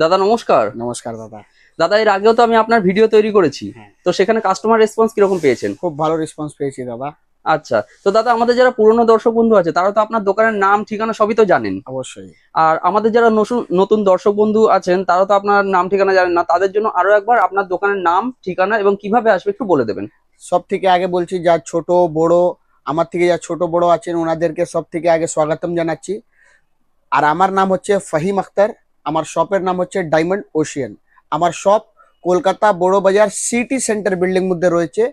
দাদা নমস্কার। নমস্কার দাদা। দাদা এর আগেও তো আমি আপনার ভিডিও তৈরি করেছি, তো সেখানে কাস্টমার রেসপন্স কিরকম পেয়েছেন? খুব ভালো রেসপন্স পেয়েছি দাদা। আচ্ছা, তো দাদা আমাদের যারা পুরনো দর্শক বন্ধু আছে তারা তো আপনার দোকানের নাম ঠিকানা সবই তো জানেন। অবশ্যই। আর আমাদের যারা নতুন দর্শক বন্ধু আছেন তারা তো আপনার নাম ঠিকানা জানেন না, তাদের জন্য আরো একবার আপনার দোকানের নাম ঠিকানা এবং কিভাবে আসবে একটু বলে দেবেন। সব থেকে আগে বলছি, যা ছোট বড় আমার থেকে যা ছোট বড় আছেন ওনাদেরকে সব থেকে আগে স্বাগতম জানাচ্ছি। আর আমার নাম হচ্ছে ফাহিম আখতার, আমার শপের নাম হচ্ছে ডায়মন্ড ওশিয়ান। আমার শপ কলকাতা বড় বাজার সিটি সেন্টার বিল্ডিং মধ্যে রয়েছে,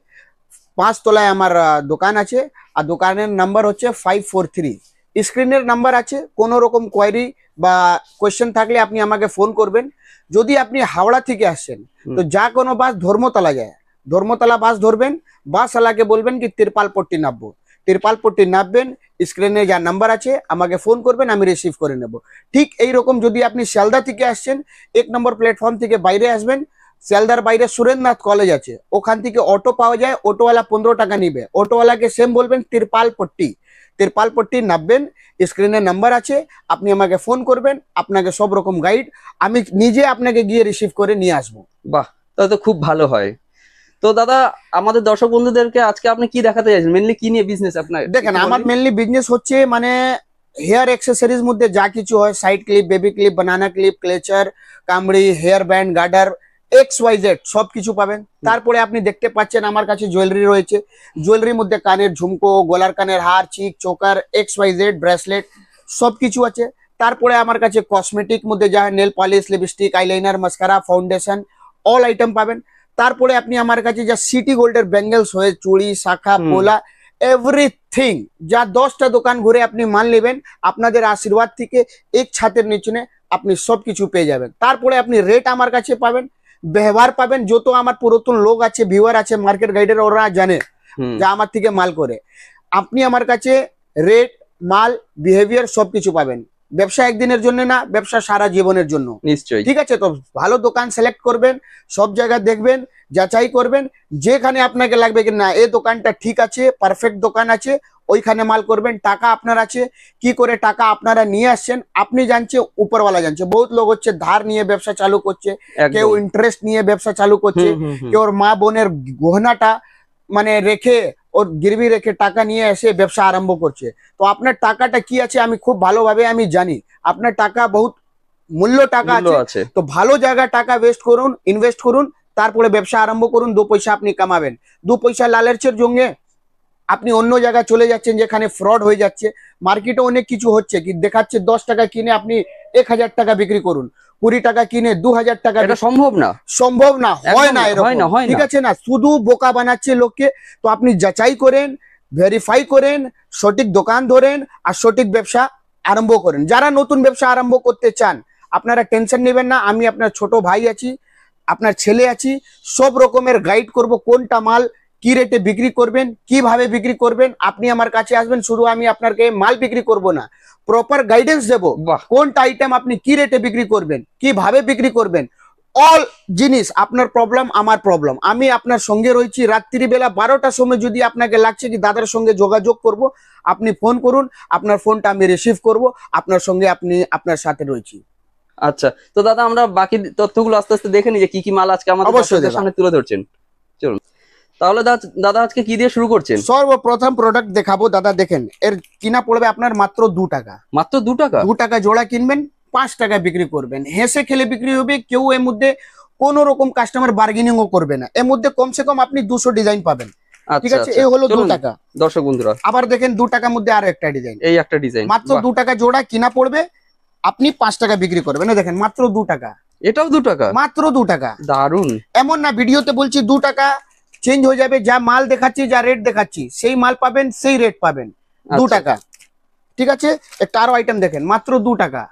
5 তলায় আমার দোকান আছে। আর দোকানের নাম্বার হচ্ছে 543। স্ক্রিনের নাম্বার আছে, কোনো রকম কোয়ারি বা কোয়েশ্চেন থাকলে আপনি আমাকে ফোন করবেন। যদি আপনি হাওড়া থেকে আসছেন তো যা কোনো বাস ধর্মতলা যায়, ধর্মতলা বাস ধরবেন, বাসওয়ালাকে বলবেন কি তিরপালপট্টি নামবো, তিরপালপট্টি নামবেন, স্ক্রিনে যা নাম্বার আছে আমাকে ফোন করবেন, আমি রিসিভ করে নেব। ঠিক এইরকম যদি আপনি শিয়ালদা থেকে আসছেন, 1 নম্বর প্ল্যাটফর্ম থেকে বাইরে আসবেন, শিয়ালদার বাইরে সুরেন্দ্রনাথ কলেজ আছে, ওখান থেকে অটো পাওয়া যায়, অটোওয়ালা 15 টাকা নিবে। অটোওয়ালাকে সেম বলবেন তিরপালপট্টি, তিরপালপট্টি নামবেন, স্ক্রিনে নাম্বার আছে, আপনি আমাকে ফোন করবেন, আপনাকে সব রকম গাইড আমি নিজে আপনাকে গিয়ে রিসিভ করে নিয়ে আসবো। বাহ, তাহলে তো খুব ভালো হয়। তো দাদা আমাদের দর্শক বন্ধুদেরকে আজকে আপনি কি দেখাতে চাইছেন, মেনলি কি নিয়ে বিজনেস আপনার? দেখেন, আমার মেনলি বিজনেস হচ্ছে মানে হেয়ার অ্যাক্সেসরিজ মধ্যে যা কিছু হয়, সাইড ক্লিপ, বেবি ক্লিপ, বানানা ক্লিপ, ক্লেচার, কামড়ি, হেয়ার ব্যান্ড, গার্ডার, XYZ সব কিছু পাবেন। তারপরে আপনি দেখতে পাচ্ছেন আমার কাছে জুয়েলারি রয়েছে, জুয়েলারির মধ্যে কানের ঝুমকো, গলার কানের হার, চিক, চোকার, XYZ ব্রেসলেট সব কিছু আছে। তারপরে আমার কাছে কসমেটিক মধ্যে যা nail polish, lipstick, eyeliner, mascara, foundation all item পাবেন। তারপরে আপনি আমার কাছে যা সিটি গোল্ডের ব্যাঙ্গেলস হয়ে, চুড়ি, শাখা, পোলা, এভরিথিং যা 10টা দোকান ঘুরে আপনি মাল নেবেন, আপনাদের আশীর্বাদ থেকে এক ছাতের নিচে আপনি সবকিছু পেয়ে যাবেন। তারপরে আপনি রেট আমার কাছে পাবেন, ব্যবহার পাবেন। যত আমার পুরাতন লোক আছে, ভিউয়ার আছে, মার্কেট গাইডের, ওরা জানে যা আমার থেকে মাল করে। আপনি আমার কাছে রেট, মাল, বিহেভিয়ার সবকিছু পাবেন। ব্যবসা একদিনের জন্য না, ব্যবসা সারা জীবনের জন্য। নিশ্চয়ই। ঠিক আছে, তো ভালো দোকান সিলেক্ট করবেন, সব জায়গা দেখবেন, যাচাই করবেন, যেখানে আপনাকে লাগবে কি না এই দোকানটা ঠিক আছে, পারফেক্ট দোকান আছে, ওইখানে মাল করবেন। টাকা আপনার আছে, কি করে টাকা আপনারা নিয়ে আসছেন আপনি জানছেন, উপরওয়ালা জানছে। বহুত লোক হচ্ছে ধার নিয়ে ব্যবসা চালু করছে, কেউ ইন্টারেস্ট নিয়ে ব্যবসা চালু করছে, কেউ ওর মা বোনের গহনাটা মানে রেখে, ওর গিরবি রেখে টাকা নিয়ে এসে ব্যবসা আরম্ভ করছে। তো আপনার টাকাটা কি আছে আমি খুব ভালোভাবে আমি জানি। আপনার টাকা বহুত মূল্য টাকা আছে, তো ভালো জায়গায় টাকা ওয়েস্ট করুন, ইনভেস্ট করুন, তারপরে ব্যবসা আরম্ভ করুন। 2 পয়সা আপনি কামাবেন। 2 পয়সা লালচের জন্য আপনি অন্য জায়গায় চলে যাচ্ছেন যেখানে ফ্রড হয়ে যাচ্ছে। মার্কেটে অনেক কিছু হচ্ছে কি দেখাচ্ছে, 10 টাকা কিনে আপনি 1000 টাকা বিক্রি করুন, 20 টাকা কিনে 2000 টাকা। এটা সম্ভব না, সম্ভব না, হয় না এরকম, ঠিক আছে না, শুধু বোকা বানাচ্ছে লোককে। তো আপনি যাচাই করেন, ভেরিফাই করেন, সঠিক দোকান ধরেন আর সঠিক ব্যবসা আরম্ভ করেন। যারা নতুন ব্যবসা আরম্ভ করতে চান আপনারা টেনশন নেবেন না, আমি আপনার ছোট ভাই আছি, আপনার ছেলে আছি, সব রকমের গাইড করব। কোনটা মাল কি রেটে বিক্রি করবেন, কিভাবে বিক্রি করবেন, আপনি আমার কাছে আসবেন। শুধু আমি আপনাকে মাল বিক্রি করব না, প্রপার গাইডেন্স দেব। কোনটা আইটেম আপনি কি রেটে বিক্রি করবেন, কিভাবে বিক্রি করবেন, অল জিনিস। আপনার প্রবলেম আমার প্রবলেম, আমি আপনার সঙ্গে রয়েছি। রাত্রিবেলা 12টার সময় যদি আপনাকে লাগছে কি দাদার সঙ্গে যোগাযোগ করব, আপনি ফোন করুন, আপনার ফোনটা আমি রিসিভ করব, আপনার সঙ্গে আপনার সাথে রয়েছি। আচ্ছা, তো দাদা আমরা বাকি তথ্যগুলো আস্তে আস্তে দেখে নিই যে কি কি মাল আজকে আমাদের সামনে তুলে ধরছেন। চলুন তাহলে দাদা আজকে কি দিয়ে শুরু করছেন? সর্বপ্রথম প্রোডাক্ট দেখাবো দাদা, দেখেন এর কিনা পড়বে আপনার মাত্র 2 টাকা। মাত্র 2 টাকা? 2 টাকা জোড়া কিনবেন, 5 টাকা বিক্রি করবেন, হেসে খেলে বিক্রি হবে। কেউ এর মধ্যে কোন রকম কাস্টমার বার্গেনিংও করবে না। এর মধ্যে কমসে কম আপনি 200 ডিজাইন পাবেন। ঠিক আছে, এই হলো 2 টাকা। দর্শক বন্ধুরা আবার দেখেন 2 টাকার মধ্যে আরো একটা ডিজাইন, এই একটা ডিজাইন মাত্র 2 টাকা জোড়া কিনা পড়বে, আপনি 5 টাকা বিক্রি করবেন। দেখেন মাত্র 2 টাকা, এটাও 2 টাকা, মাত্র 2 টাকা। দারুন। এমন না ভিডিওতে বলছি 2 টাকা চেঞ্জ হয়ে যাবে, যা মাল দেখাচ্ছি, যা রেট দেখাচ্ছি সেই মাল পাবেন, সেই রেট পাবেন। 2 টাকা, ঠিক আছে। একটা আরো আইটেম দেখেন, মাত্র 2 টাকা।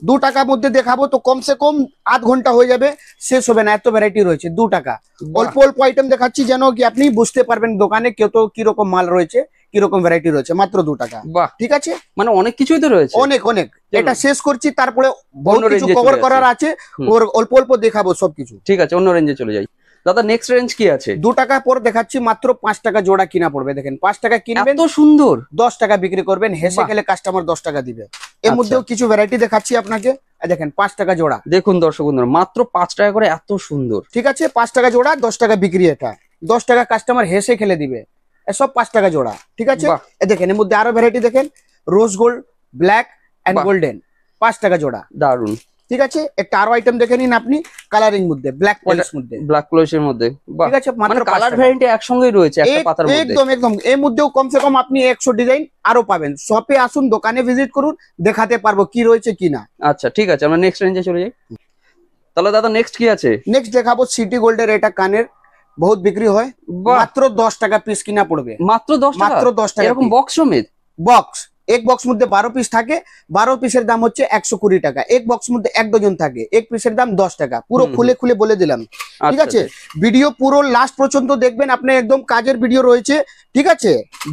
2 টাকার মধ্যে দেখাবো তো কমসে কম আধ ঘন্টা হয়ে যাবে, শেষ হবে না, এত ভ্যারাইটি রয়েছে। 2 টাকা, অল্প অল্প আইটেম দেখাচ্ছি যেন কি আপনি বুঝতে পারবেন দোকানে কত কিরকম মাল রয়েছে, কিরকম ভ্যারাইটি রয়েছে। মাত্র 2 টাকা, ঠিক আছে। মানে অনেক কিছুই তো রয়েছে, অনেক অনেক। এটা শেষ করছি, তারপরে বহু কিছু কভার করার আছে, ওর অল্প অল্প দেখাবো সবকিছু। ঠিক আছে, অন্য রেঞ্জে চলে যাই। দাদা নেক্সট রেঞ্জ কি আছে? 2 টাকা পর দেখাচ্ছি, মাত্র 5 টাকা জোড়া কিনা পড়বে। দেখেন 5 টাকা কিনবেন, এত সুন্দর, 10 টাকা বিক্রি করবেন, হেসে খেলে কাস্টমার 10 টাকা দিবে। এর মধ্যেও কিছু ভ্যারাইটি দেখাচ্ছি আপনাকে। দেখেন 5 টাকা জোড়া। দেখুন দর্শক বন্ধুরা, মাত্র 5 টাকা করে, এত সুন্দর। ঠিক আছে, 5 টাকা জোড়া, 10 টাকা বিক্রি। এটা 10 টাকা কাস্টমার হেসে খেলে দিবে, এসব 5 টাকা জোড়া। ঠিক আছে, দেখেন এর মধ্যে আরো ভ্যারাইটি দেখেন, rose gold, black and golden, 5 টাকা জোড়া। দারুন। ঠিক আছে, একটা আরো আইটেম দেখে নিন আপনি, কালারিং মধ্যে, ব্ল্যাক পলিশ মধ্যে, ব্ল্যাক পলিশের মধ্যে। ঠিক আছে, মানে কালার ভ্যারিয়েন্ট একসঙ্গেই রয়েছে একটা পাতার মধ্যে। একদম একদম। এর মধ্যেও কমসে কম আপনি 100 ডিজাইন আরো পাবেন। শপে আসুন, দোকানে ভিজিট করুন, দেখাতে পারবো কি রয়েছে কি না। আচ্ছা ঠিক আছে, আমরা নেক্সট রেঞ্জে চলে যাই। তাহলে দাদা নেক্সট কি আছে? নেক্সট দেখাবো সিটি গোল্ডের। এটা কানের বহুত বিক্রি হয়, মাত্র 10 টাকা পিস কিনা পড়বে। মাত্র 10 টাকা? মাত্র 10 টাকা, এরকম বক্স সমেত? বক্স, এক বক্স মধ্যে 12 পিস থাকে, 12 পিসের দাম হচ্ছে 120 টাকা। এক বক্স মধ্যে 1 ডজন থাকে, এক পিসের দাম 10 টাকা। পুরো খুলে খুলে বলে দিলাম। ঠিক আছে, ভিডিও পুরো লাস্ট পর্যন্ত দেখবেন, আপনি একদম কাজের ভিডিও রয়েছে। ঠিক আছে,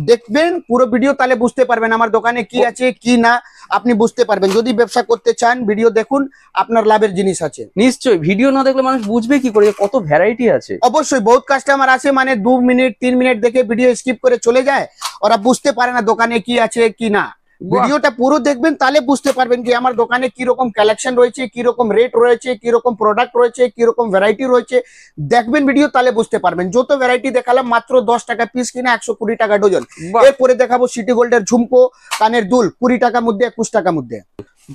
দেখবেন পুরো ভিডিও, তাহলে বুঝতে পারবেন আমার দোকানে কি আছে কি না, আপনি বুঝতে পারবেন। যদি ব্যবসা করতে চান ভিডিও দেখুন, আপনার লাভের জিনিস আছে। নিশ্চয়ই, ভিডিও না দেখলে মানুষ বুঝবে কি করে কত ভ্যারাইটি আছে? অবশ্যই, বহুত কাস্টমার আছে মানে 2 মিনিট 3 মিনিট দেখে ভিডিও স্কিপ করে চলে যায়, ওরা বুঝতে পারে না দোকানে কি আছে কি না। ভিডিওটা পুরো দেখবেন, তাহলে বুঝতে পারবেন যে আমার দোকানে কি রকম কালেকশন রয়েছে, কি রকম রেট রয়েছে, কি রকম প্রোডাক্ট রয়েছে, কি রকম ভ্যারাইটি রয়েছে। দেখবেন ভিডিও, তাহলে বুঝতে পারবেন। যত ভ্যারাইটি দেখালাম মাত্র 10 টাকা পিস কিনা 120 টাকা ডজন। এরপরে দেখাবো সিটি গোল্ডের ঝুমকো, কানের দুল, 20 টাকার মধ্যে, 21 টাকার মধ্যে।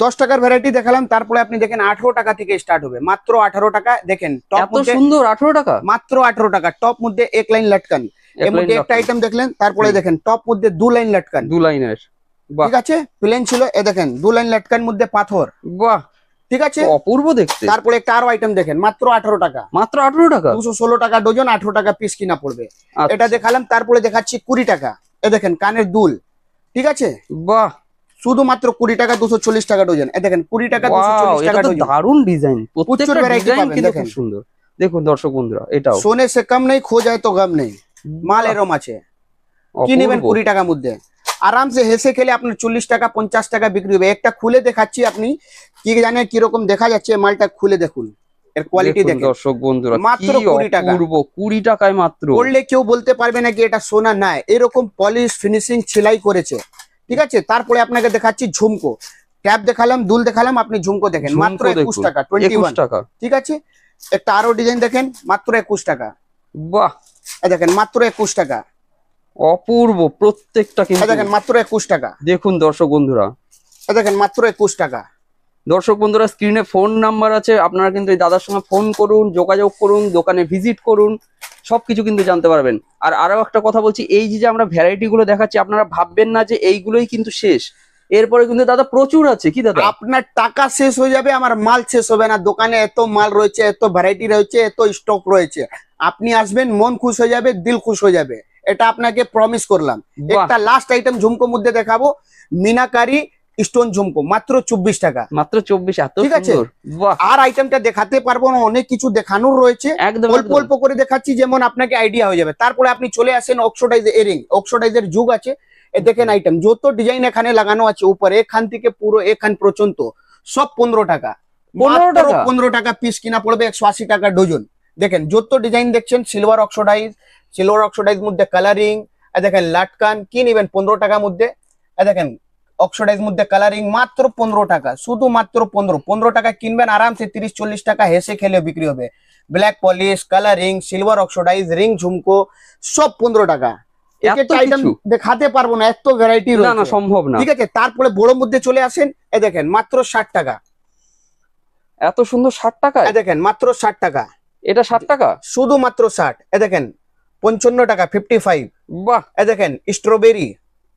10 টাকার ভ্যারাইটি দেখালাম, তারপরে আপনি দেখেন 18 টাকা থেকে স্টার্ট হবে, মাত্র 18 টাকা। দেখেন টপ মধ্যে সুন্দর 18 টাকা, মাত্র 18 টাকা। টপ মধ্যে এক লাইন লটকান, এর মধ্যে একটা আইটেম দেখলেন। তারপরে দেখেন টপ মধ্যে 2 লাইন লটকান, 2 লাইনের। ঠিক আছে, প্লেন ছিল, এ দেখেন 2 লাইন লটকান মধ্যে পাথর। বাহ, ঠিক আছে, অপূর্ব দেখতে। তারপরে একটা আরো আইটেম দেখেন, মাত্র 18 টাকা। মাত্র 18 টাকা, 216 টাকা ডজন, 18 টাকা পিস কিনা পড়বে। এটা দেখালাম, তারপরে দেখাচ্ছি 20 টাকা। এ দেখেন কানের দুল, ঠিক আছে, বাহ, শুধুমাত্র 20 টাকা, 240 টাকা ডজন। এ দেখেন 20 টাকা, 240 টাকা ডজন। দারুন ডিজাইন, প্রত্যেকটা ডিজাইন কিন্তু খুব সুন্দর। দেখুন দর্শক বন্ধুরা, এটাও সোনে সে কম নেই, খো যায় তো গম নেই, মাল এরম আছে। কি নেবেন 20 টাকার মধ্যে, আরামসে হেসে খেলে আপনার 40 টাকা 50 টাকা বিক্রি হবে। একটা খুলে দেখাচ্ছি, আপনি কি জানেন কিরকম দেখা যাচ্ছে, মালটা খুলে দেখুন, এর কোয়ালিটি দেখুন দর্শক বন্ধুরা। মাত্র 20 টাকা, 20 টাকায় মাত্র। বললে কেউ বলতে পারবে না কি এটা সোনা না, এরকম পলিশ ফিনিশিং সেলাই করেছে। ঠিক আছে, তারপরে আপনাকে দেখাচ্ছি ঝুমকো। ট্যাপ দেখালাম, দুল দেখালাম, আপনি ঝুমকো দেখেন, মাত্র 21 টাকা, 21 টাকা। ঠিক আছে, একটা আরো ডিজাইন দেখেন, মাত্র 21 টাকা। বাহ, দেখেন মাত্র 21 টাকা, অপূর্ব প্রত্যেকটা কিন্তু। দেখেন মাত্র 21 টাকা। দেখুন দর্শক বন্ধুরা, দেখেন মাত্র 21 টাকা। দর্শক বন্ধুরা, স্ক্রিনে ফোন নাম্বার আছে, আপনারা কিন্তু এই দাদার সঙ্গে ফোন করুন, যোগাযোগ করুন, দোকানে ভিজিট করুন, সবকিছু কিন্তু জানতে পারবেন। আর আরো একটা কথা বলছি, এই যে আমরা ভ্যারাইটি গুলো দেখাচ্ছি, আপনারা ভাববেন না যে এইগুলোই কিন্তু শেষ, এরপরে কিন্তু দাদা প্রচুর আছে। কি দাদা, আপনার টাকা শেষ হয়ে যাবে, আমার মাল শেষ হবে না। দোকানে এত মাল রয়েছে, এত ভ্যারাইটি রয়েছে, এত স্টক রয়েছে। আপনি আসবেন, মন খুশ হয়ে যাবে, দিল খুশ হয়ে যাবে, এটা আপনাকে প্রমিস করলাম। একটা লাস্ট আইটেম ঝুমকো মধ্যে দেখাবো, মিনাকারি স্টোন ঝুমকো, মাত্র 24 টাকা। মাত্র 24, এত ঠিক আছে। বাহ, আর আইটেমটা দেখাতে পারবো না, অনেক কিছু দেখানোর রয়েছে, একদম অল্প অল্প করে দেখাচ্ছি, যেমন আপনাকে আইডিয়া হয়ে যাবে। তারপরে আপনি চলে আসেন অক্সিডাইজ এরিং, অক্সিডাইজের যুগ আছে। দেখেন আইটেম, যত ডিজাইন এখানে লাগানো আছে উপরে, এখান থেকে পুরো এখান পর্যন্ত সব 15 টাকা। 15 টাকা পিস কিনা পড়বে, 180 টাকা ডজন। দেখেন যত ডিজাইন দেখছেন, সিলভার অক্সিডাইজ মধ্যে কালারিং, দেখেন লাটকান, কি নেবেন 15 টাকার মধ্যে। দেখেন অক্সিডাইজ মধ্যে কালারিং, মাত্র 15 টাকা, শুধু মাত্র 15 টাকা কিনবেন, আরামসে 30-40 টাকা হেসে খেলে বিক্রি হবে। Black polish, colouring, silver oxidise, ring ঝুমকো, সব 15 টাকা। দেখাতে পারবো না, এত ভ্যারাইটি না, সম্ভব না। ঠিক আছে, তারপরে বড় মধ্যে চলে আসেন, এ দেখেন মাত্র 60 টাকা। এত সুন্দর 60 টাকা, দেখেন মাত্র 60 টাকা। এটা 60 টাকা, শুধুমাত্র 60। এ দেখেন 55 টাকা, 55। বাহ, এ দেখেন স্ট্রবেরি,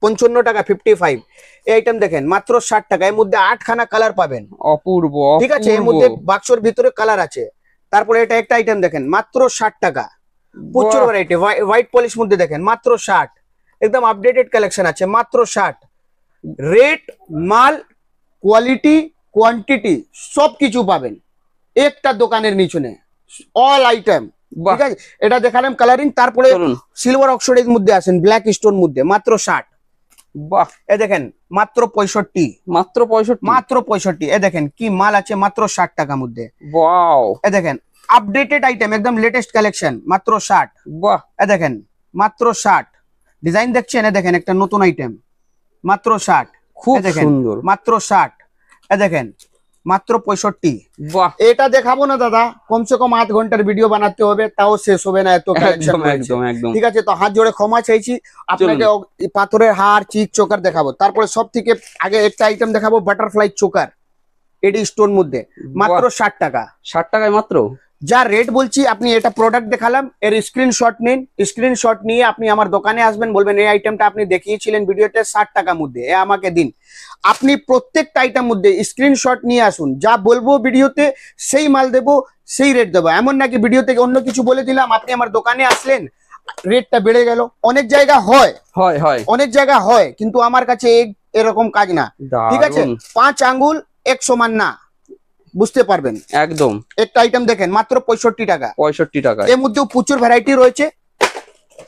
55 টাকা, 55। এই আইটেম দেখেন মাত্র 60 টাকা। এর মধ্যে 8খানা কালার পাবেন, অপূর্ব। ঠিক আছে, এর মধ্যে বাক্সর ভিতরে কালার আছে। তারপরে এটা একটা আইটেম দেখেন, মাত্র 60 টাকা। প্রচুর ভ্যারাইটি, হোয়াইট পলিশ মধ্যে দেখেন, মাত্র 60। একদম আপডেটেড কালেকশন আছে, মাত্র 60। রেট, মাল, কোয়ালিটি, কোয়ান্টিটি সবকিছু পাবেন একটা দোকানের নিচনে, অল আইটেম। ঠিক আছে, এটা দেখালাম কালারিং। তারপরে সিলভার অক্সিডাইজ মধ্যে আসেন, ব্ল্যাক স্টোন মধ্যে, মাত্র 60। বাহ, এ দেখেন মাত্র 65, মাত্র 65, মাত্র 65। এ দেখেন কি মাল আছে, মাত্র 60 টাকার মধ্যে। ওয়াও, এ দেখেন আপডেটেড আইটেম, একদম লেটেস্ট কালেকশন, মাত্র 60। বাহ, এ দেখেন মাত্র 60। ডিজাইন দেখছেন, এ দেখেন একটা নতুন আইটেম, মাত্র 60। খুব এই দেখেন, সুন্দর, মাত্র 60। এ দেখেন মাত্র 65। বাহ এটা দেখাবো না দাদা, কমসে কম 8 ঘন্টার ভিডিও বানাতে হবে, তাও শেষ হবে না, এত কালেকশন একদম রয়েছে। একদম একদম। ঠিক আছে, তো হাত জোড়ে ক্ষমা চাইছি আপনাকে। এই পাথরের হার, চিক, চোকার দেখাবো। তারপরে সব থেকে আগে একটা আইটেম দেখাবো, বাটারফ্লাই চোকার, এডি স্টোন মধ্যে, মাত্র 60 টাকা। 60 টাকায় মাত্র। যা রেট বলছি, আপনি এটা প্রোডাক্ট দেখালাম, এর স্ক্রিনশট নিন। স্ক্রিনশট নিয়ে আপনি আমার দোকানে আসবেন, বলবেন এই আইটেমটা আপনি দেখিয়েছিলেন ভিডিওতে 60 টাকার মধ্যে, এ আমাকে দিন। আপনি প্রত্যেকটা আইটেম মধ্যে স্ক্রিনশট নিয়ে আসুন, যা বলবো ভিডিওতে সেই মাল দেবো, সেই রেট দেবো। এমন নাকি ভিডিও থেকে অন্য কিছু বলে দিলাম, আপনি আমার দোকানে আসলেন, রেটটা বেড়ে গেল। অনেক জায়গা হয়, হয় হয়, অনেক জায়গা হয়, কিন্তু আমার কাছে এরকম কাজ না। ঠিক আছে, দারুণ, 5 আঙ্গুল এক সমান না, বুঝতে পারবেন। একদম। একটা আইটেম দেখেন মাত্র 65 টাকা। 65 টাকায়। এর মধ্যেও প্রচুর ভ্যারাইটি রয়েছে।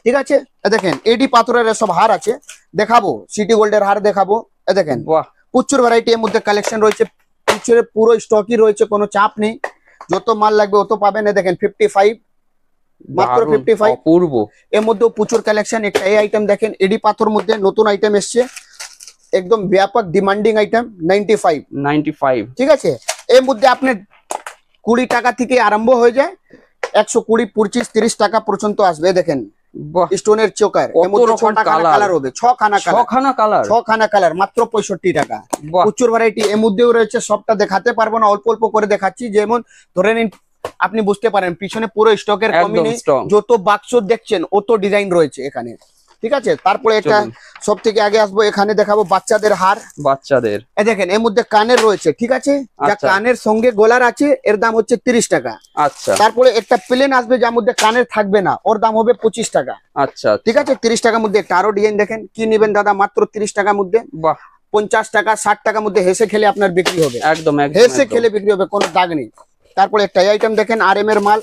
ঠিক আছে, এ দেখেন এডি পাথরের সব হার আছে, দেখাবো। সিটি গোল্ডের হার দেখাবো। এ দেখেন বাহ, প্রচুর ভ্যারাইটি এর মধ্যে কালেকশন রয়েছে, প্রচুর, পুরো স্টকই রয়েছে, কোনো চাপ নেই। যত মাল লাগবে অত পাবেন। এ দেখেন 55, মাত্র দারুণ, 55। অপূর্ব। এর মধ্যেও প্রচুর কালেকশন। একটা এই আইটেম দেখেন, এডি পাথর মধ্যে নতুন আইটেম এসছে, একদম ব্যাপক ডিমান্ডিং আইটেম, 95। 95। ঠিক আছে, এর মধ্যে আপনার 20 টাকা থেকে আরম্ভ হয়ে যায়, 120, 25, 30 টাকা পর্যন্ত আসবে। দেখেন বাহ, স্টোনের চোকার, এর কত মধ্যে রকম 6টা কালার হবে, 6খানা কালার, ছখানা কালার। 6খানা কালার, মাত্র 65 টাকা। বাহ, প্রচুর ভ্যারাইটি এর মধ্যেও রয়েছে, সবটা দেখাতে পারবো না, অল্প অল্প করে দেখাচ্ছি। যেমন ধরে নিন, আপনি বুঝতে পারেন পিছনে পুরো স্টকের কমি একদম নেই, স্ট্রং। যত বাক্স দেখছেন অত ডিজাইন রয়েছে এখানে। ঠিক আছে, তারপরে একটা চলুন। সব থেকে আগে আসবো, এখানে দেখাবো বাচ্চাদের হার। বাচ্চাদের। এ দেখেন এর মধ্যে কানের রয়েছে। ঠিক আছে, যা আচ্ছা। কানের সঙ্গে গলার আছে, এর দাম হচ্ছে 30 টাকা। আচ্ছা তারপরে একটা প্লেন আসবে, যার মধ্যে কানের থাকবে না, ওর দাম হবে 25 টাকা। আচ্ছা। ঠিক আছে, 30 টাকার মধ্যে একটা আরো ডিজাইন দেখেন, কি নেবেন দাদা, মাত্র 30 টাকার মধ্যে। বাহ, 50 টাকা, 60 টাকার মধ্যে হেসে খেলে আপনার বিক্রি হবে, একদম একদম হেসে একদম। খেলে বিক্রি হবে, কোনো দাগ নেই। তারপরে একটা আইটেম দেখেন, RM এর মাল,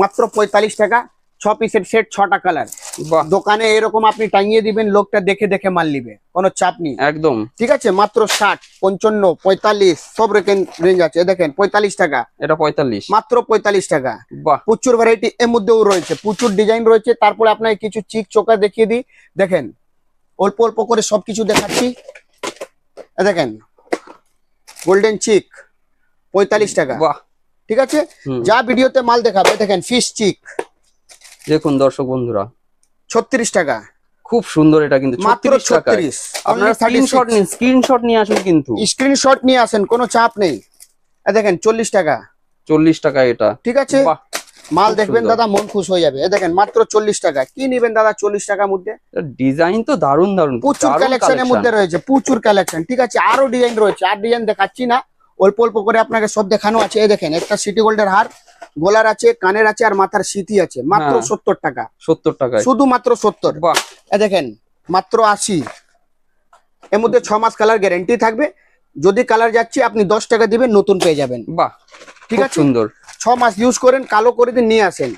মাত্র 45 টাকা। 6 পিসের সেট, 6টা কালার। বাহ, দোকানে এরকম আপনি টাঙিয়ে দিবেন, লোকটা দেখে দেখে মাল নিবে, কোনো চাপ নেই। একদম। ঠিক আছে, মাত্র 60, 55, 45 সব রেঞ্জ আছে। দেখেন 45 টাকা, এটা 45। মাত্র 45 টাকা। বাহ, প্রচুর ভ্যারাইটি এর মধ্যেও রয়েছে, প্রচুর ডিজাইন রয়েছে। তারপরে আপনাকে কিছু চিক চোকা দেখিয়ে দিই। দেখেন অল্প অল্প করে সবকিছু দেখাচ্ছি। এ দেখেন গোল্ডেন চিক, 45 টাকা। বাহ। ঠিক আছে, হুম। যা ভিডিওতে মাল দেখাবে। দেখেন ফিশ চিক, দেখুন দর্শক বন্ধুরা, 36 টাকা, খুব সুন্দর। এটা কিন্তু মাত্র 36 টাকায়। 36। আপনারা স্ক্রিনশট নিন, স্ক্রিনশট নিয়ে আসুন কিন্তু। স্ক্রিনশট নিয়ে আসেন, কোনো চাপ নেই। এ দেখেন 40 টাকা। 40 টাকা এটা। ঠিক আছে, বাহ, মাল খুব দেখবেন সুন্দর। দাদা, মন খুশ হয়ে যাবে। এ দেখেন মাত্র 40 টাকা। কি নেবেন দাদা 40 টাকার মধ্যে? ডিজাইন তো দারুন দারুন, প্রচুর দারুণ কালেকশনের collection। মধ্যে রয়েছে, প্রচুর কালেকশন। ঠিক আছে, আরো ডিজাইন রয়েছে, আর ডিজাইন দেখাচ্ছি না, অল্প অল্প করে আপনাকে সব দেখানো আছে। এই দেখেন একটা সিটি গোল্ডের হার, গলার আছে, কানের আছে, আর মাথার সিথি আছে, মাত্র হ্যাঁ। 70 টাকা। 70 টাকায়। শুধু মাত্র 70। বাহ, এ দেখেন মাত্র 80। এর মধ্যে 6 মাস কালার গ্যারেন্টি থাকবে, যদি কালার যাচ্ছে আপনি 10 টাকা দিবেন, নতুন পেয়ে যাবেন। বাহ, ঠিক খুব আছে, সুন্দর। 6 মাস ইউজ করেন, কালো করে দিন, নিয়ে আসেন,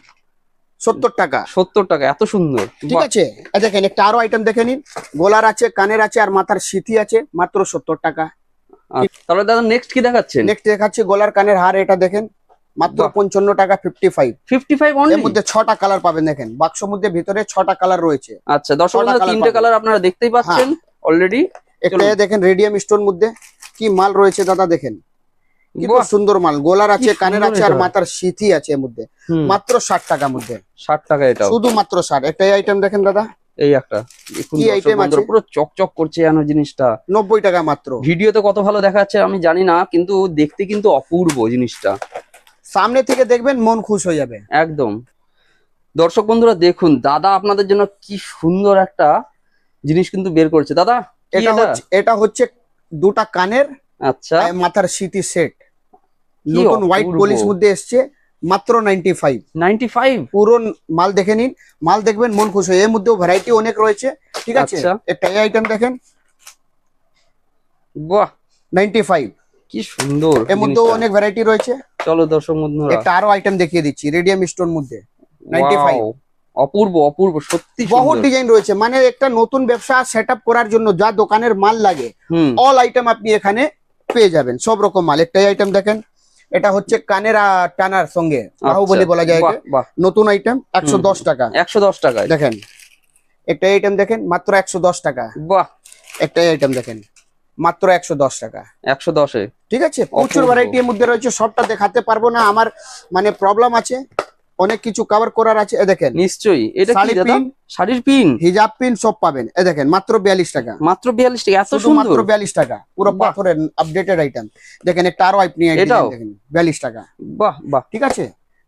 70 টাকা। 70 টাকা, এত সুন্দর। ঠিক বাহ, আছে, এ দেখেন একটা আরো আইটেম দেখে নিন, গলার আছে, কানের আছে, আর মাথার সিথি আছে, মাত্র 70 টাকা। আচ্ছা, তাহলে দাদা নেক্সট কি দেখাচ্ছেন? নেক্সট দেখাচ্ছি গলার কানের হার, এটা দেখেন মাত্র বাহ। 55 টাকা, 55। 55 এর অনলি। মধ্যে 6টা কালার পাবেন। দেখেন বাক্স মধ্যে ভিতরে 6টা কালার রয়েছে। আচ্ছা দর্শক ছটা বন্ধুরা, colour 3টে পাবেন। কালার আপনারা দেখতেই পাচ্ছেন অলরেডি। একটা এ দেখেন রেডিয়াম স্টোন মধ্যে কি মাল রয়েছে দাদা, দেখেন কি খুব বাহ, সুন্দর মাল, গলার আছে, কি কানের সুন্দর আছে, আর এটা। মাথার সিথি আছে এর মধ্যে, হুম, মাত্র 60 টাকার মধ্যে। 60 টাকা এটাও। শুধু মাত্র 60। একটা আইটেম দেখেন দাদা, এই একটা দেখুন কি দর্শক item বন্ধুরা, আছে? পুরো চকচক করছে যেন জিনিসটা। 90 টাকা মাত্র। ভিডিওতে কত ভালো দেখাচ্ছে আমি জানি না, কিন্তু দেখতে কিন্তু অপূর্ব জিনিসটা। সামনে থেকে দেখবেন, মন খুশ হয়ে যাবে। একদম। দর্শক বন্ধুরা দেখুন, দাদা আপনাদের জন্য কি সুন্দর একটা জিনিস কিন্তু বের করেছে। দাদা কি এটা হচ্ছে 2টা কানের, আচ্ছা, আর মাথার সিথি সেট, কি নতুন হোয়াইট অপূর্ব। পলিশ মধ্যে এসছে, মাত্র 95। 95। পুরো মাল দেখে নিন, মাল দেখবেন মন খুশ হয়। এর মধ্যেও ভ্যারাইটি অনেক রয়েছে। ঠিক আছে, আচ্ছা। একটা আইটেম দেখেন, বাহ, 95। কি সুন্দর এর মধ্যেও জিনিসটা। অনেক ভ্যারাইটি রয়েছে। চলো দর্শক বন্ধুরা, একটা আরো আইটেম দেখিয়ে দিচ্ছি, রেডিয়াম স্টোন মধ্যে, 95। Wow, অপূর্ব অপূর্ব, সত্যি বহুত সুন্দর। ডিজাইন রয়েছে, মানে একটা নতুন ব্যবসা সেটআপ করার জন্য যা দোকানের মাল লাগে, হুম, অল আইটেম আপনি এখানে পেয়ে যাবেন, সব রকম মাল। একটা আইটেম দেখেন, এটা হচ্ছে কানের টানার সঙ্গে বাহুবলী বলা যায় বাহ একে। বাহ, নতুন আইটেম, 110 টাকা। 110 টাকায়। দেখেন একটা আইটেম দেখেন, মাত্র 110 টাকা। বাহ, একটা আইটেম দেখেন মাত্র 110 টাকা। 110-এ ঠিক আছে, প্রচুর ভ্যারাইটি এর মধ্যে রয়েছে, সবটা দেখাতে পারবো না, আমার মানে প্রবলেম আছে, অনেক কিছু কভার করার আছে। এ দেখেন নিশ্চয়ই, এটা কি শাড়ি দাদা? পিন, শাড়ির পিন, হিজাব পিন সব পাবেন। এ দেখেন মাত্র 42 টাকা। মাত্র 42 টাকা, এত শুধু মাত্র সুন্দর। 42 টাকা, পুরো বাহ। পাথরের আপডেটেড আইটেম। দেখেন একটা আরো আপনি এটাও? দেখেন 42 টাকা। বাহ বাহ, ঠিক আছে,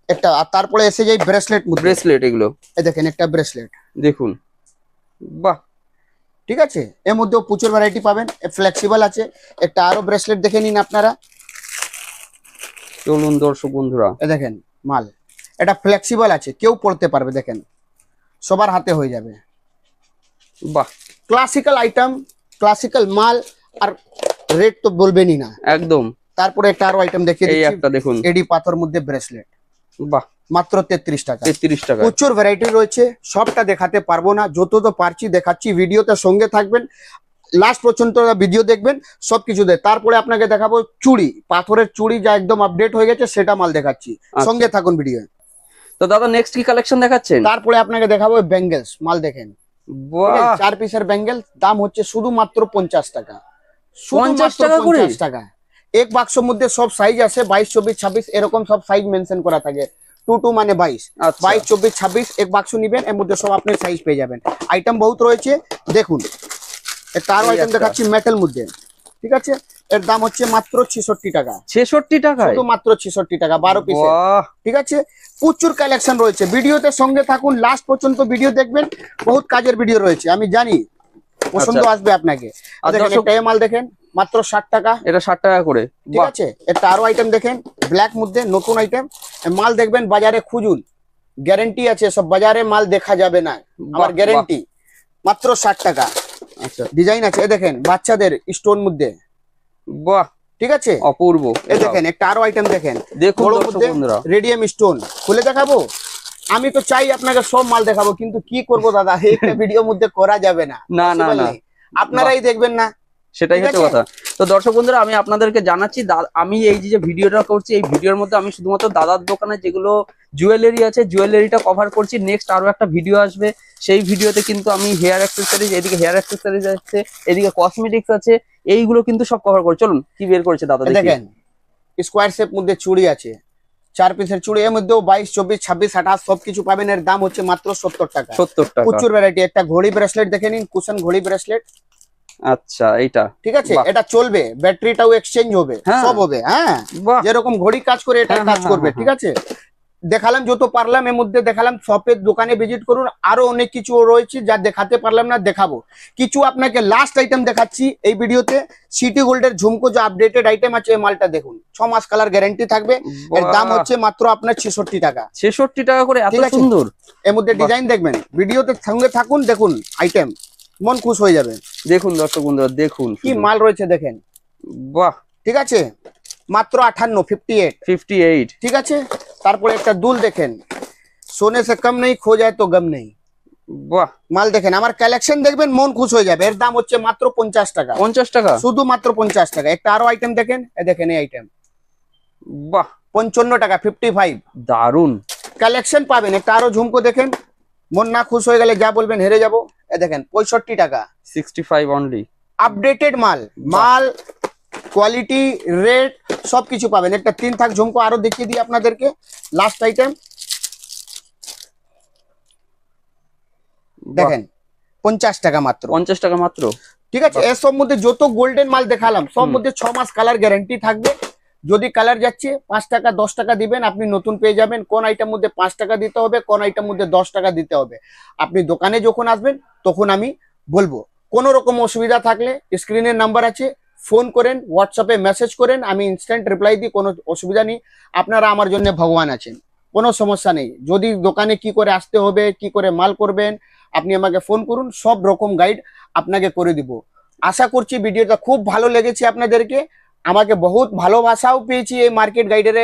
একটা। আর তারপরে এসে যাই ব্রেসলেট মধ্যে। ব্রেসলেট এগুলো এ দেখেন একটা ব্রেসলেট, দেখুন, বাহ। ঠিক আছে, এর মধ্যেও প্রচুর ভ্যারাইটি পাবেন, ফ্লেক্সিবল আছে। একটা আরো ব্রেসলেট দেখে নিন আপনারা। চলুন দর্শক বন্ধুরা, এ দেখেন মাল, এটা ফ্লেক্সিবল আছে, কেউ পড়তে পারবে, দেখেন সবার হাতে হয়ে যাবে। বাহ, ক্লাসিক্যাল আইটেম, ক্লাসিক্যাল মাল, আর রেট তো বলবেনই না একদম। তারপরে একটা আরো আইটেম দেখিয়ে এই দিচ্ছি, একটা দেখুন, এডি পাথর মধ্যে ব্রেসলেট, বাহ, মাত্র 33 টাকা। 33 টাকা। প্রচুর ভ্যারাইটি রয়েছে, সবটা দেখাতে পারবো না, যত তো পারছি দেখাচ্ছি। ভিডিওতে সঙ্গে থাকবেন, লাস্ট পর্যন্ত ভিডিও দেখবেন, সবকিছু দেখ। তারপরে আপনাকে দেখাবো চুড়ি, পাথরের চুড়ি যা একদম আপডেট হয়ে গেছে, সেটা মাল দেখাচ্ছি, সঙ্গে থাকুন ভিডিও। তো দাদা নেক্সট কি কালেকশন দেখাচ্ছেন? তারপরে আপনাকে দেখাবো ব্যাঙ্গেলস, মাল দেখেন, বাহ, 4 পিসের ব্যাঙ্গেল, দাম হচ্ছে শুধুমাত্র 50 টাকা। 50 টাকা করে? 50 টাকা। এক বাক্সের মধ্যে সব সাইজ আছে, 22, 24, 26 এরকম সব সাইজ মেনশন করা থাকে। 2 মানে 22, আচ্ছা। 22, 24, 26 এক বাক্স নিবেন, এর মধ্যে সব আপনি সাইজ পেয়ে যাবেন। আইটেম বহুত রয়েছে, দেখুন একটা আরো আইটেম দেখাচ্ছি মেটাল মধ্যে। ঠিক আছে, এর দাম হচ্ছে মাত্র 66 টাকা। 66 টাকা, শুধু মাত্র 66 টাকা, 12 পিসের। বাহ, ঠিক আছে, প্রচুর কালেকশন রয়েছে, ভিডিওতে সঙ্গে থাকুন, লাস্ট পর্যন্ত ভিডিও দেখবেন, বহুত কাজের ভিডিও রয়েছে, আমি জানি পছন্দ আসবে আপনাকে। আর দেখেন দর্শক- একটা মাল দেখেন মাত্র 60 টাকা। এটা 60 টাকা করে, ঠিক বাহ। আছে, একটা আরো আইটেম দেখেন ব্ল্যাক মধ্যে, নতুন আইটেম। মাল দেখবেন বাজারে খুঁজুন, গ্যারেন্টি আছে, সব বাজারে মাল দেখা যাবে না, আমার বাহ, গ্যারেন্টি। মাত্র 60 টাকা। আচ্ছা, ডিজাইন আছে, এ দেখেন বাচ্চাদের স্টোন মধ্যে। বাহ, ঠিক আছে, অপূর্ব। এ দেখেন একটা আরো আইটেম দেখেন, দেখুন বড় দর্শক মধ্যে বন্ধুরা, রেডিয়াম স্টোন। খুলে দেখাবো, আমি তো চাই আপনাকে সব মাল দেখাবো, কিন্তু কি করব দাদা, একটা ভিডিওর মধ্যে করা যাবে না, না, না, Possible না। নেই। আপনারাই দেখবেন না, সেটাই ঠিক হচ্ছে আছে? কথা। তো দর্শক বন্ধুরা, আমি আপনাদেরকে জানাচ্ছি, আমি এই যে ভিডিওটা করছি, এই ভিডিওর মধ্যে আমি শুধুমাত্র দাদার দোকানে যেগুলো জুয়েলারি আছে, জুয়েলারিটা কভার করছি। নেক্সট আরো একটা ভিডিও আসবে, সেই ভিডিওতে কিন্তু আমি হেয়ার অ্যাক্সেসরিজ, এদিকে হেয়ার অ্যাক্সেসরিজ আছে, এদিকে কসমেটিক্স আছে, এইগুলো কিন্তু সব কভার করে। চলুন কি বের করেছে দাদা এ দেখি। দেখেন স্কোয়ার শেপ মধ্যে চুড়ি আছে, 4 পিসের চুড়ি, এর মধ্যেও 22, 24, 26, 28 সবকিছু পাবেন। এর দাম হচ্ছে মাত্র 70 টাকা। 70 টাকা, প্রচুর ভ্যারাইটি। একটা ঘড়ি ব্রেসলেট দেখে নিন, কুশন ঘড়ি ব্রেসলেট। আচ্ছা, এইটা ঠিক আছে, বাহ। এটা চলবে, ব্যাটারিটাও এক্সচেঞ্জ হবে, হ্যাঁ। সব হবে। হ্যাঁ, বাহ, যেরকম ঘড়ি কাজ করে এটা হ্যাঁ, কাজ হ্যাঁ, করবে। হ্যাঁ, ঠিক আছে, দেখালাম যত পারলাম, এর মধ্যে দেখালাম। শপের দোকানে ভিজিট করুন, আরো অনেক কিছু রয়েছে যা দেখাতে পারলাম না, দেখাবো কিছু আপনাকে। লাস্ট আইটেম দেখাচ্ছি এই ভিডিওতে, সিটি গোল্ডের ঝুমকো, যে আপডেটেড আইটেম আছে, এই মালটা দেখুন, 6 মাস কালার গ্যারান্টি থাকবে। এর দাম বাহ। হচ্ছে মাত্র আপনার 66 টাকা। 66 টাকা করে, এত ঠিক আছে। সুন্দর। এর মধ্যে বাহ। ডিজাইন দেখবেন, ভিডিওতে সঙ্গে থাকুন, দেখুন আইটেম, মন খুশ হয়ে যাবে। দেখুন দর্শক বন্ধুরা, দেখুন কি শুধু। মাল রয়েছে দেখেন। বাহ, ঠিক আছে, মাত্র 58, 58। 58। ঠিক আছে, তারপরে একটা দুল দেখেন, সোনে সে কম নেই, খো যায় তো গম নেই। বাহ, মাল দেখেন, আমার কালেকশন দেখবেন, মন খুশ হয়ে যাবে। এর দাম হচ্ছে মাত্র 50 টাকা। 50 টাকা, শুধু মাত্র 50 টাকা। একটা আরো আইটেম দেখেন, এ দেখেন এই আইটেম বাহ, 55 টাকা, 55। দারুন। কালেকশন পাবেন। একটা আরো ঝুমকো দেখেন, মন না খুশ হয়ে গেলে যা বলবেন হেরে যাবো। এ দেখেন 65 টাকা। 65 অনলি। আপডেটেড মাল, মাল কোয়ালিটি রেট সবকিছু পাবেন। একটা 3 থাক ঝুমকো আরো দেখিয়ে দিই আপনাদেরকে, লাস্ট আইটেম দেখেন 50 টাকা মাত্র। 50 টাকা মাত্র। ঠিক আছে, এর সব মধ্যে যত গোল্ডেন মাল দেখালাম, সব মধ্যে 6 মাস কালার গ্যারান্টি থাকবে। যদি কালার যাচ্ছে 5 টাকা 10 টাকা দিবেন, আপনি নতুন পেয়ে যাবেন। কোন আইটেম মধ্যে 5 টাকা দিতে হবে, কোন আইটেম মধ্যে 10 টাকা দিতে হবে, আপনি দোকানে যখন আসবেন তখন আমি বলবো। কোনো রকম অসুবিধা থাকলে স্ক্রিনের নাম্বার আছে, ফোন করেন, হোয়াটসঅ্যাপে মেসেজ করেন, আমি ইনস্ট্যান্ট রিপ্লাই দিই, কোনো অসুবিধা নেই। আপনারা আমার জন্য ভগবান আছেন, কোনো সমস্যা নেই। যদি দোকানে কি করে আসতে হবে, কি করে মাল করবেন, আপনি আমাকে ফোন করুন, সব রকম গাইড আপনাকে করে দিব। আশা করছি ভিডিওটা খুব ভালো লেগেছে আপনাদেরকে। আমাকে বহুত ভালোবাসাও পেয়েছি এই মার্কেট গাইডের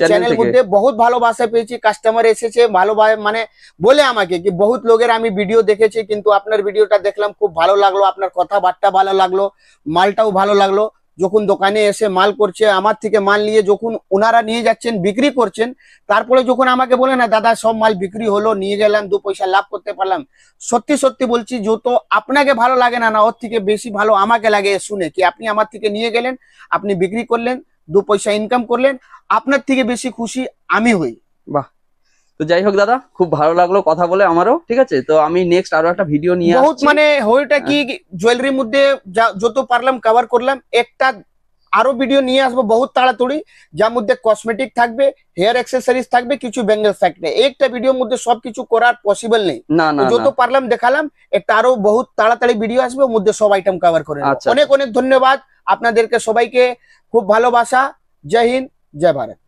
চ্যানেল থেকে। মধ্যে, বহুত ভালোবাসা পেয়েছি। কাস্টমার এসেছে ভালো, মানে বলে আমাকে কি বহুত লোকের আমি ভিডিও দেখেছি, কিন্তু আপনার ভিডিওটা দেখলাম খুব ভালো লাগলো, আপনার কথাবার্তা ভালো লাগলো, মালটাও ভালো লাগলো। যখন দোকানে এসে মাল করছে, আমার থেকে মাল নিয়ে যখন ওনারা নিয়ে যাচ্ছেন বিক্রি করছেন, তারপরে যখন আমাকে বলে না দাদা সব মাল বিক্রি হলো, নিয়ে গেলাম, 2 পয়সা লাভ করতে পারলাম, সত্যি সত্যি বলছি যত আপনাকে ভালো লাগে না না ওর থেকে বেশি ভালো আমাকে লাগে শুনে কি আপনি আমার থেকে নিয়ে গেলেন, আপনি বিক্রি করলেন, 2 পয়সা ইনকাম করলেন, আপনার থেকে বেশি খুশি আমি হই। বাহ। তো যাই হোক দাদা, খুব ভালো লাগলো কথা বলে আমারও, ঠিক আছে? তো আমি নেক্সট আরো একটা ভিডিও নিয়ে বহুত আসছি। মানে হইটা কি জুয়েলারির মধ্যে যত পারলাম কভার করলাম, একটা আরো ভিডিও নিয়ে আসবো বহুত তাড়াতাড়ি, যার মধ্যে কসমেটিক থাকবে, হেয়ার অ্যাক্সেসরিজ থাকবে, কিছু ব্যাঙ্গেল থাকবে। একটা ভিডিওর মধ্যে সবকিছু করার পসিবল নেই, না তো না যত না, পারলাম দেখালাম। একটা আরো বহুত তাড়াতাড়ি ভিডিও আসবে, ওর মধ্যে সব আইটেম কভার করে নেবো। আচ্ছা অনেক অনেক ধন্যবাদ আপনাদেরকে সবাইকে, খুব ভালোবাসা। জয় হিন্দ, জয় ভারত।